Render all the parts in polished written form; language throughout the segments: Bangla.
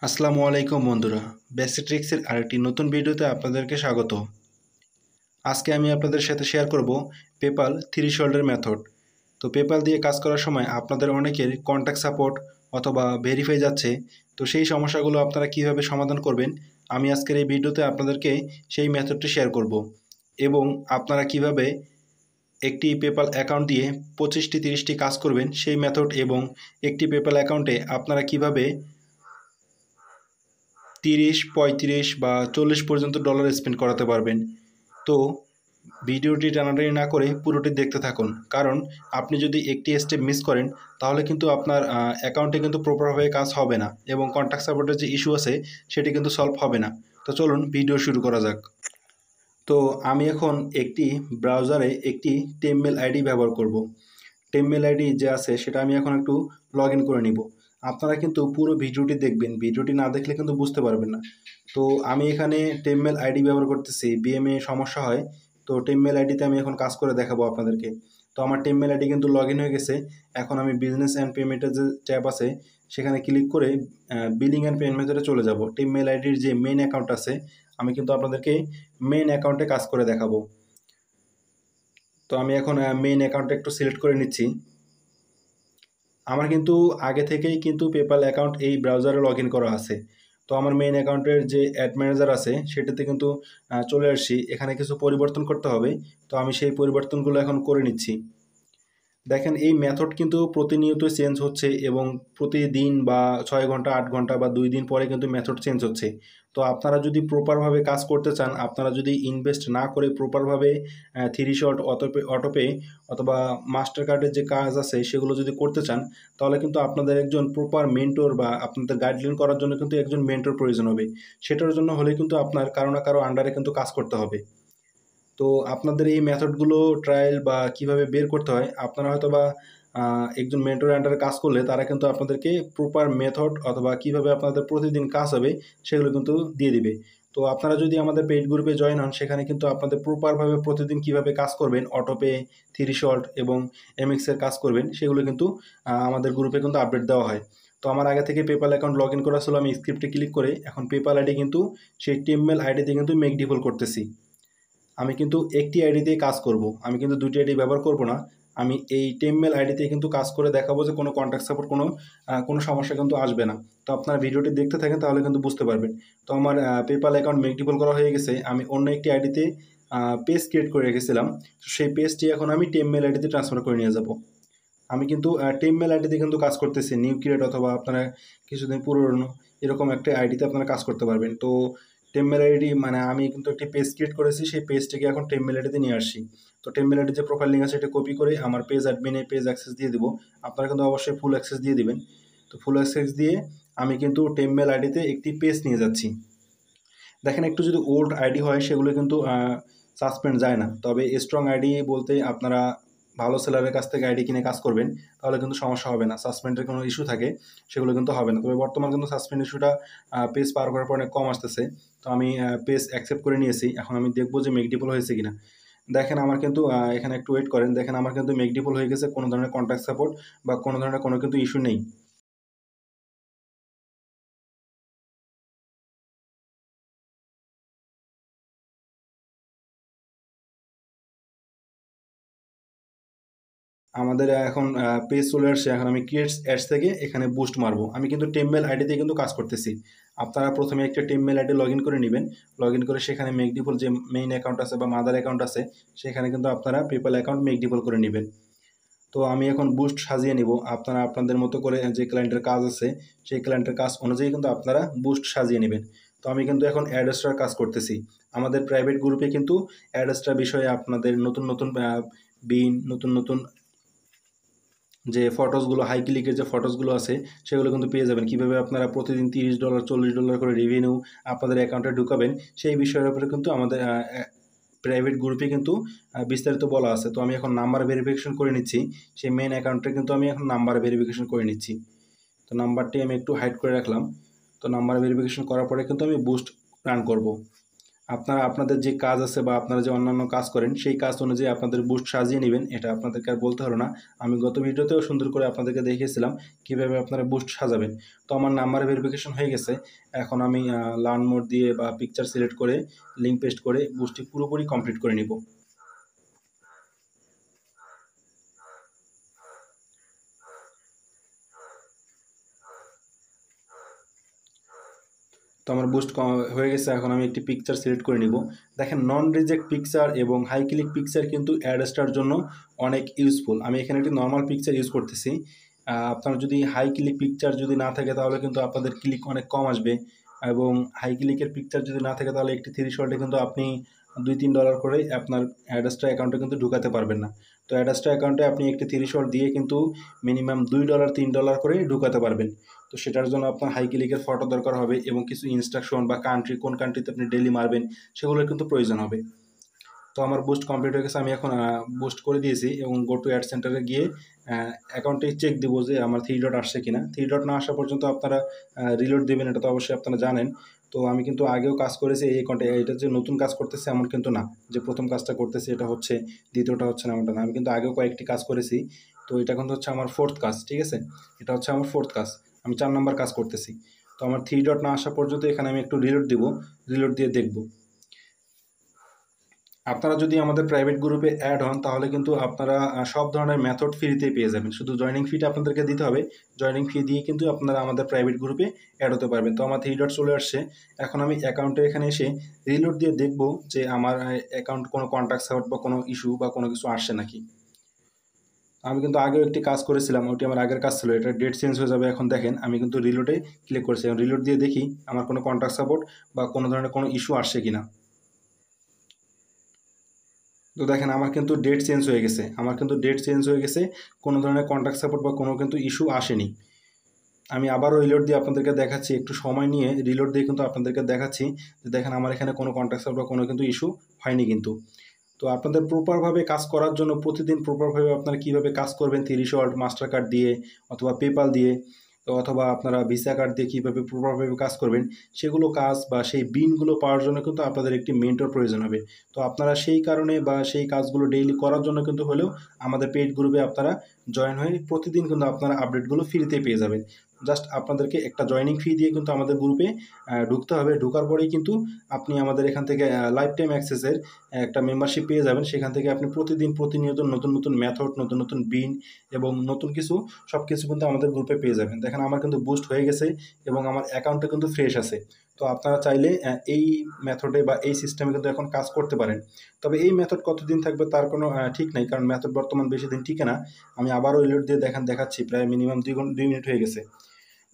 আসসালামু আলাইকুম বন্ধুরা, বেসিক ট্রিক্সের আরেকটি নতুন ভিডিওতে আপনাদেরকে স্বাগত। আজকে আমি আপনাদের সাথে শেয়ার করব পেপাল থ্রেশহোল্ডের মেথড। তো পেপাল দিয়ে কাজ করার সময় আপনাদের অনেকের কন্ট্যাক্ট সাপোর্ট অথবা ভেরিফাই যাচ্ছে। তো সেই সমস্যাগুলো আপনারা কিভাবে সমাধান করবেন, আমি আজকের এই ভিডিওতে আপনাদেরকে সেই মেথডটি শেয়ার করব এবং আপনারা কিভাবে একটি পেপাল অ্যাকাউন্ট দিয়ে 25টি 30টি কাজ করবেন সেই মেথড, এবং একটি পেপাল অ্যাকাউন্টে আপনারা কিভাবে 30, 35 বা 40 পর্যন্ত ডলার স্পেন্ড করাতে পারবেন। তো ভিডিওটি টানাটানি না করে পুরোটি দেখতে থাকুন, কারণ আপনি যদি একটি স্টেপ মিস করেন তাহলে কিন্তু আপনার অ্যাকাউন্টে কিন্তু প্রপারভাবে কাজ হবে না এবং কন্ট্যাক্ট সাপোর্টের যে ইস্যু আছে সেটি কিন্তু সলভ হবে না। তো চলুন ভিডিও শুরু করা যাক। তো আমি এখন একটি ব্রাউজারে একটি টেমমেল আইডি ব্যবহার করব। টেমমেল আইডি যে আছে সেটা আমি এখন একটু লগ ইন করে নিব। আপনারা কিন্তু পুরো ভিডিওটি দেখবেন, ভিডিওটি না দেখলে কিন্তু বুঝতে পারবেন না। তো আমি এখানে টেমমেল আইডি ব্যবহার করতেছি, বিএমএ সমস্যা হয়। তো টেমমেল আইডিতে আমি এখন কাজ করে দেখাবো আপনাদেরকে। তো আমার টেমমেল আইডি কিন্তু লগ ইন হয়ে গেছে। এখন আমি বিজনেস অ্যান্ড পেমেন্টের যে ট্যাব আছে সেখানে ক্লিক করে বিলিং অ্যান্ড পেমেন্ট মেথডে চলে যাব। টেমমেল আইডির যে মেইন অ্যাকাউন্ট আছে আমি কিন্তু আপনাদেরকে মেইন অ্যাকাউন্টে কাজ করে দেখাবো। তো আমি এখন মেইন অ্যাকাউন্টটা একটু সিলেক্ট করে নিচ্ছি। আমার কিন্তু আগে থেকেই কিন্তু পেপাল অ্যাকাউন্ট এই ব্রাউজারে লগ ইন করা আছে। তো আমার মেইন অ্যাকাউন্টের যে অ্যাড ম্যানেজার আছে সেটাতে কিন্তু চলে আসছি। এখানে কিছু পরিবর্তন করতে হবে, তো আমি সেই পরিবর্তনগুলো এখন করে নিচ্ছি। দেখেন এই মেথড কিন্তু প্রতিনিয়ত চেঞ্জ হচ্ছে এবং প্রতিদিন বা 6 ঘন্টা 8 ঘন্টা বা 2 দিন পরে কিন্তু মেথড চেঞ্জ হচ্ছে। তো আপনারা যদি প্রপারভাবে কাজ করতে চান, আপনারা যদি ইনভেস্ট না করে প্রপারভাবে থ্রিশহোল্ড অটোপে অথবা মাস্টার কার্ডের যে কাজ আছে সেগুলো যদি করতে চান, তাহলে কিন্তু আপনাদের একজন প্রপার মেন্টর বা আপনাদের গাইডলাইন করার জন্য কিন্তু একজন মেন্টর প্রয়োজন হবে। সেটার জন্য হলে কিন্তু আপনার কারো না কারো আন্ডারে কিন্তু কাজ করতে হবে। তো আপনাদের এই মেথডগুলো ট্রায়াল বা কিভাবে বের করতে হয়, আপনারা হয়তো বা একজন মেন্টরের আন্ডারে কাজ করলে তারা কিন্তু আপনাদেরকে প্রপার মেথড অথবা কিভাবে আপনাদের প্রতিদিন কাজ হবে সেগুলো কিন্তু দিয়ে দিবে। তো আপনারা যদি আমাদের পেইড গ্রুপে জয়েন হন, সেখানে কিন্তু আপনাদের প্রপারভাবে প্রতিদিন কিভাবে কাজ করবেন, অটোপে, থ্রেশহোল্ড এবং এমএক্সের কাজ করবেন সেগুলো কিন্তু আমাদের গ্রুপে কিন্তু আপডেট দেওয়া হয়। তো আমার আগে থেকে পেপাল অ্যাকাউন্ট লগ ইন করা ছিল, আমি স্ক্রিপ্টে ক্লিক করে এখন পেপাল আইডি কিন্তু সেই টেমমেল আইডিতে কিন্তু মেক ডিপল করতেছি। আমি কিন্তু একটি আইডিতেই কাজ করব, আমি কিন্তু দুটি আইডি ব্যবহার করব না। আমি এই টেমমেল আইডিতে কিন্তু কাজ করে দেখাবো যে কোনো কন্ট্যাক্ট সাপোর্ট কোনো সমস্যা কিন্তু আসবে না। তো আপনারা ভিডিওটি দেখতে থাকেন, তাহলে কিন্তু বুঝতে পারবেন। তো আমার পেপাল অ্যাকাউন্ট মেকডিপল করা হয়ে গেছে। আমি অন্য একটি আইডিতে পেজ ক্রিয়েট করে রেখেছিলাম, সেই পেজটি এখন আমি টেমমেল আইডিতে ট্রান্সফার করে নিয়ে যাব। আমি কিন্তু টেমমেল আইডিতে কিন্তু কাজ করতেছি, নিউ ক্রিয়েট অথবা আপনারা কিছুদিন পুরনো এরকম একটা আইডিতে আপনারা কাজ করতে পারবেন। তো টেমমেল আইডি মানে আমি কিন্তু একটি পেজ ক্রিয়েট করেছি, সেই পেজটিকে এখন টেমমেল আইডিতে নিয়ে আসছি। তো টেমমেল আইডি যে প্রোফাইল লিঙ্ক আছে সেটা কপি করে আমার পেজ অ্যাডমিনে পেজ অ্যাক্সেস দিয়ে দিব। আপনারা কিন্তু অবশ্যই ফুল অ্যাক্সেস দিয়ে দিবেন। তো ফুল অ্যাক্সেস দিয়ে আমি কিন্তু টেমমেল আইডিতে একটি পেজ নিয়ে যাচ্ছি। দেখেন একটু যদি ওল্ড আইডি হয় সেগুলো কিন্তু সাসপেন্ড যায় না, তবে স্ট্রং আইডি বলতে আপনারা ভালো সেলারের কাছ থেকে আইডি কিনে কাজ করবেন, তাহলে কিন্তু সমস্যা হবে না। সাসপেন্ডের কোনো ইস্যু থাকে সেগুলো কিন্তু হবে না, তবে বর্তমান কিন্তু সাসপেন্ড ইস্যুটা পেজ পার করার পর অনেক কম আসতেছে। তো আমি পেজ অ্যাকসেপ্ট করে নিয়েছি, এখন আমি দেখবো যে মেকডিপল হয়েছে কিনা। দেখেন আমার কিন্তু এখানে একটু ওয়েট করেন, দেখেন আমার কিন্তু মেকডিপল হয়ে গেছে, কোনো ধরনের কন্ট্যাক্ট সাপোর্ট বা কোনো ধরনের কোনো কিন্তু ইস্যু নেই। আমাদের এখন পেজ চলে আসছে। এখন আমি ক্রিয়েটস অ্যাডস থেকে এখানে বুস্ট মারবো। আমি কিন্তু টেমমেল আইডিতে কিন্তু কাজ করতেছি। আপনারা প্রথমে একটা টেমমেল আইডি লগ ইন করে নেবেন। লগ ইন করে সেখানে মেকডিপল যে মেইন অ্যাকাউন্ট আছে বা মাদার অ্যাকাউন্ট আছে সেখানে কিন্তু আপনারা পেপাল অ্যাকাউন্ট মেকডিপল করে নেবেন। তো আমি এখন বুস্ট সাজিয়ে নিব। আপনারা আপনাদের মতো করে যে ক্লায়েন্টের কাজ আছে সেই ক্লায়েন্টের কাজ অনুযায়ী কিন্তু আপনারা বুস্ট সাজিয়ে নেবেন। তো আমি কিন্তু এখন অ্যাডস্টার কাজ করতেছি। আমাদের প্রাইভেট গ্রুপে কিন্তু অ্যাডস্টার বিষয়ে আপনাদের নতুন নতুন নতুন নতুন যে ফটোসগুলো, হাই ক্লিকের যে ফটোসগুলো আছে সেগুলো কিন্তু পেয়ে যাবেন। কীভাবে আপনারা প্রতিদিন $30 $40 করে রেভিনিউ আপনাদের অ্যাকাউন্টে ঢুকাবেন সেই বিষয়ের উপরে কিন্তু আমাদের প্রাইভেট গ্রুপে কিন্তু বিস্তারিত বলা আছে। তো আমি এখন নাম্বার ভেরিফিকেশন করে নিচ্ছি। সেই মেন অ্যাকাউন্টে কিন্তু আমি এখন নাম্বার ভেরিফিকেশন করে নিচ্ছি। তো নাম্বারটি আমি একটু হাইড করে রাখলাম। তো নাম্বার ভেরিফিকেশন করার পরে কিন্তু আমি বুস্ট রান করব। আপনারা আপনাদের যে কাজ আছে বা আপনারা যে অন্যান্য কাজ করেন সেই কাজ অনুযায়ী আপনাদের বুস্ট সাজিয়ে নেবেন, এটা আপনাদেরকে আর বলতে হলো না। আমি গত ভিডিওতেও সুন্দর করে আপনাদেরকে দেখিয়েছিলাম কীভাবে আপনারা বুস্ট সাজাবেন। তো আমার নাম্বার ভেরিফিকেশন হয়ে গেছে। এখন আমি লার্ন মোড দিয়ে বা পিকচার সিলেক্ট করে লিঙ্ক পেস্ট করে বুস্টটি পুরোপুরি কমপ্লিট করে নিব। তো আমার বুস্ট হয়ে গেছে। এখন আমি একটি পিকচার সিলেক্ট করে নিব। দেখেন নন রিজেক্ট পিকচার এবং হাই ক্লিক পিকচার কিন্তু অ্যাডস্টার জন্য অনেক ইউজফুল। আমি এখানে একটি নর্মাল পিকচার ইউজ করতেছি। আপনার যদি হাই ক্লিক পিকচার যদি না থাকে তাহলে কিন্তু আপনাদের ক্লিক অনেক কম আসবে, এবং হাই ক্লিকের পিকচার যদি না থাকে তাহলে একটি $3 কিন্তু আপনি $2-3 করে আপনার অ্যাডস্টার অ্যাকাউন্টে কিন্তু ঢুকাতে পারবেন না। তো অ্যাডস্টার অ্যাকাউন্টে আপনি একটি $30 দিয়ে কিন্তু মিনিমাম $2-3 করে ঢুকাতে পারবেন। তো সেটার জন্য আপনার হাই ক্লিকের ফটো দরকার হবে এবং কিছু ইনস্ট্রাকশন বা কান্ট্রি, কোন কান্ট্রিতে আপনি ডেইলি মারবেন সেগুলোর কিন্তু প্রয়োজন হবে। তো আমার বুস্ট কমপ্লিট হয়ে গেছে। আমি এখন বুস্ট করে দিয়েছি এবং গো টু অ্যাড সেন্টারে গিয়ে অ্যাকাউন্টে চেক দিব যে আমার 3 ডট আসছে কিনা। 3 ডট না আসা পর্যন্ত আপনারা রিলোড দেবেন, এটা তো অবশ্যই আপনারা জানেন। তো আমি কিন্তু আগেও কাজ করেছি এই অ্যাকাউন্টে, এটা যে নতুন কাজ করতেছে এমন কিন্তু না যে প্রথম কাজটা করতেছি এটা হচ্ছে দ্বিতীয়টা হচ্ছে না, এমনটা না। আমি কিন্তু আগেও কয়েকটি কাজ করেছি। তো এটা কিন্তু হচ্ছে আমার 4th কাজ, ঠিক আছে? এটা হচ্ছে আমার 4th কাজ। আমি 4 নাম্বার কাজ করতেছি। তো আমার 3 ডট না আসা পর্যন্ত এখানে আমি একটু রিলোড দিব, রিলোড দিয়ে দেখব। আপনারা যদি আমাদের প্রাইভেট গ্রুপে অ্যাড হন তাহলে কিন্তু আপনারা সব ধরনের মেথড ফ্রিতে পেয়ে যাবেন। শুধু জয়েনিং ফিটা আপনাদেরকে দিতে হবে। জয়েনিং ফি দিয়ে কিন্তু আপনারা আমাদের প্রাইভেট গ্রুপে অ্যাড হতে পারবেন। তো আমার 3 ডট চলে আসছে। এখন আমি অ্যাকাউন্টে এখানে এসে রিলোড দিয়ে দেখব যে আমার অ্যাকাউন্ট কোনো কন্ট্যাক্ট সাপোর্ট বা কোনো ইস্যু বা কোনো কিছু আসছে নাকি। আমি কিন্তু আগেও একটি কাজ করেছিলাম, ওটি আমার আগের কাজ ছিল। এটা ডেট চেঞ্জ হয়ে যাবে। এখন দেখেন আমি কিন্তু রিলোডে ক্লিক করেছি। রিলোড দিয়ে দেখি আমার কোনো কন্ট্যাক্ট সাপোর্ট বা কোনো ধরনের কোনো ইস্যু আসছে কিনা। তো দেখেন আমার কিন্তু ডেট চেঞ্জ হয়ে গেছে। আমার কিন্তু ডেট চেঞ্জ হয়ে গেছে। কোনো ধরনের কন্ট্যাক্ট সাপোর্ট বা কোনো কিন্তু ইস্যু আসেনি। আমি আবারও রিলোড দিয়ে আপনাদেরকে দেখাচ্ছি, একটু সময় নিয়ে রিলোড দিয়ে কিন্তু আপনাদেরকে দেখাচ্ছি যে দেখেন আমার এখানে কোনো কন্ট্যাক্ট সাপোর্ট বা কোনো কিন্তু ইস্যু হয়নি কিন্তু। তো আপনাদের প্রপারভাবে কাজ করার জন্য প্রতিদিন প্রপারভাবে আপনারা কীভাবে কাজ করবেন 30 মাস্টার কার্ড দিয়ে অথবা পেপাল দিয়ে, তো অথবা আপনারা ভিসা কার্ড দিয়ে কীভাবে প্রপারভাবে কাজ করবেন সেগুলো কাজ বা সেই বিনগুলো পাওয়ার জন্য কিন্তু আপনাদের একটি মেন্টর প্রয়োজন হবে। তো আপনারা সেই কারণে বা সেই কাজগুলো ডেইলি করার জন্য কিন্তু হলেও আমাদের পেইড গ্রুপে আপনারা জয়েন হয়ে প্রতিদিন কিন্তু আপনারা আপডেটগুলো ফ্রিতে পেয়ে যাবেন। জাস্ট আপনাদেরকে একটা জয়েনিং ফি দিয়ে কিন্তু আমাদের গ্রুপে ঢুকতে হবে। ঢোকার পরেই কিন্তু আপনি আমাদের এখান থেকে লাইফ টাইম অ্যাক্সেসের একটা মেম্বারশিপ পেয়ে যাবেন। সেখান থেকে আপনি প্রতিদিন প্রতিনিয়ত নতুন নতুন মেথড, নতুন নতুন বিন এবং নতুন কিছু সব কিছু কিন্তু আমাদের গ্রুপে পেয়ে যাবেন। দেখেন আমার কিন্তু বুস্ট হয়ে গেছে এবং আমার অ্যাকাউন্টটা কিন্তু ফ্রেশ আছে। তো আপনারা চাইলে এই মেথডে বা এই সিস্টেমে কিন্তু এখন কাজ করতে পারেন। তবে এই মেথড কতদিন থাকবে তার কোনো ঠিক নাই, কারণ মেথড বর্তমান বেশি দিন টিকে না। আমি আবারও রিলোড দিয়ে দেখাচ্ছি, প্রায় মিনিমাম 2 মিনিট হয়ে গেছে।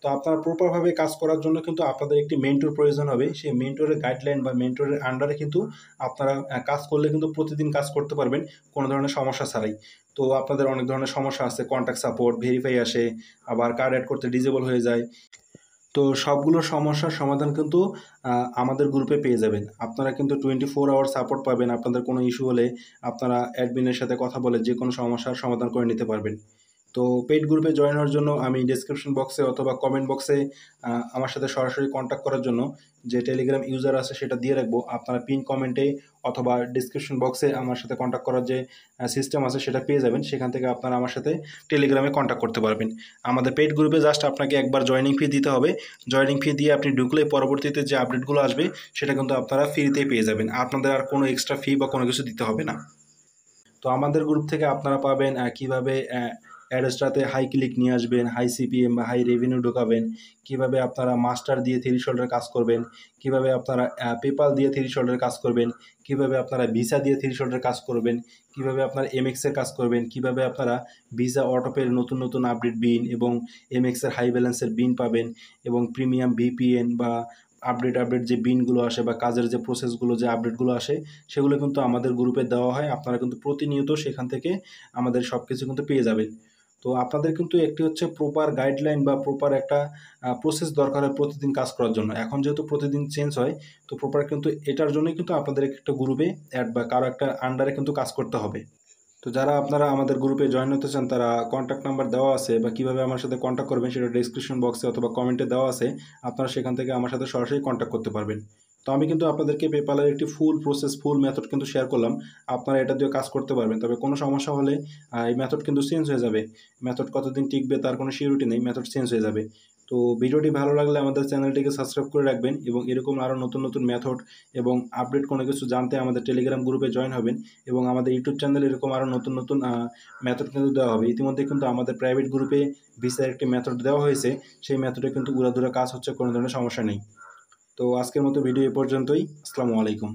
তো আপনারা প্রপারভাবে কাজ করার জন্য কিন্তু আপনাদের একটি মেন্টর প্রয়োজন হবে। সেই মেন্টরের গাইডলাইন বা মেন্টরের আন্ডারে কিন্তু আপনারা কাজ করলে কিন্তু প্রতিদিন কাজ করতে পারবেন কোনো ধরনের সমস্যা ছাড়াই। তো আপনাদের অনেক ধরনের সমস্যা আছে, কন্ট্যাক্ট সাপোর্ট, ভেরিফাই আসে, আবার কার্ড অ্যাড করতে ডিজেবল হয়ে যায়। তো সবগুলো সমস্যার সমাধান কিন্তু আমাদের গ্রুপে পেয়ে যাবেন। আপনারা কিন্তু 24 আওয়ার সাপোর্ট পাবেন। আপনাদের কোনো ইস্যু হলে আপনারা অ্যাডমিনের সাথে কথা বলে যে কোনো সমস্যার সমাধান করে নিতে পারবেন। তো পেইড গ্রুপে জয়েন হওয়ার জন্য আমি ডেসক্রিপশন বক্সে অথবা কমেন্ট বক্সে আমার সাথে সরাসরি কন্ট্যাক্ট করার জন্য যে টেলিগ্রাম ইউজার আছে সেটা দিয়ে রাখবো। আপনারা পিন কমেন্টে অথবা ডেসক্রিপশন বক্সে আমার সাথে কন্ট্যাক্ট করার যে সিস্টেম আছে সেটা পেয়ে যাবেন। সেখান থেকে আপনারা আমার সাথে টেলিগ্রামে কন্ট্যাক্ট করতে পারবেন। আমাদের পেইড গ্রুপে জাস্ট আপনাকে একবার জয়েনিং ফি দিতে হবে। জয়েনিং ফি দিয়ে আপনি ঢুকলে পরবর্তীতে যে আপডেটগুলো আসবে সেটা কিন্তু আপনারা ফ্রিতেই পেয়ে যাবেন। আপনাদের আর কোনো এক্সট্রা ফি বা কোনো কিছু দিতে হবে না। তো আমাদের গ্রুপ থেকে আপনারা পাবেন কীভাবে অ্যাডস্টাতে হাই ক্লিক নিয়ে আসবেন, হাই সিপিএম বা হাই রেভিনিউ ঢোকাবেন, কীভাবে আপনারা মাস্টার দিয়ে $30 কাজ করবেন, কীভাবে আপনারা পেপাল দিয়ে $30 কাজ করবেন, কীভাবে আপনারা ভিসা দিয়ে $30 কাজ করবেন, কীভাবে আপনারা এমএক্সের কাজ করবেন, কীভাবে আপনারা ভিসা অটোপের নতুন নতুন আপডেট বিন এবং এমএক্সের হাই ব্যালেন্সের বিন পাবেন, এবং প্রিমিয়াম ভিপিএন বা আপডেট যে বিনগুলো আসে বা কাজের যে প্রসেসগুলো যে আপডেটগুলো আসে সেগুলো কিন্তু আমাদের গ্রুপে দেওয়া হয়। আপনারা কিন্তু প্রতিনিয়ত সেখান থেকে আমাদের সব কিছু কিন্তু পেয়ে যাবেন। তো আপনাদের কিন্তু একটি হচ্ছে প্রপার গাইডলাইন বা প্রপার একটা প্রসেস দরকার হয় প্রতিদিন কাজ করার জন্য। এখন যেহেতু প্রতিদিন চেঞ্জ হয়, তো প্রপার কিন্তু এটার জন্যই কিন্তু আপনাদের একটা গ্রুপে অ্যাড বা কারো একটা আন্ডারে কিন্তু কাজ করতে হবে। তো যারা আপনারা আমাদের গ্রুপে জয়েন হতে চান তারা কন্ট্যাক্ট নাম্বার দেওয়া আছে, বা কীভাবে আমার সাথে কন্ট্যাক্ট করবেন সেটা ডেসক্রিপশন বক্সে অথবা কমেন্টে দেওয়া আছে। আপনারা সেখান থেকে আমার সাথে সরাসরি কন্ট্যাক্ট করতে পারবেন। তো আমি কিন্তু আপনাদেরকে পেপ্যালের একটি ফুল প্রসেস, ফুল মেথড কিন্তু শেয়ার করলাম। আপনারা এটা দিয়ে কাজ করতে পারবেন। তবে কোনো সমস্যা হলে এই মেথড কিন্তু চেঞ্জ হয়ে যাবে। মেথড কতদিন টিকবে তার কোনো সিউরিটি নেই, মেথড চেঞ্জ হয়ে যাবে। তো ভিডিওটি ভালো লাগলে আমাদের চ্যানেলটিকে সাবস্ক্রাইব করে রাখবেন এবং এরকম আরও নতুন নতুন মেথড এবং আপডেট কোনো কিছু জানতে আমাদের টেলিগ্রাম গ্রুপে জয়েন হবেন এবং আমাদের ইউটিউব চ্যানেলে এরকম আরও নতুন নতুন মেথড কিন্তু দেওয়া হবে। ইতিমধ্যে কিন্তু আমাদের প্রাইভেট গ্রুপে ভিসার একটি মেথড দেওয়া হয়েছে, সেই মেথডে কিন্তু উড়াধুরা কাজ হচ্ছে, কোনো ধরনের সমস্যা নেই। তো আজকের মতো ভিডিও এ পর্যন্তই। আসসালামু আলাইকুম।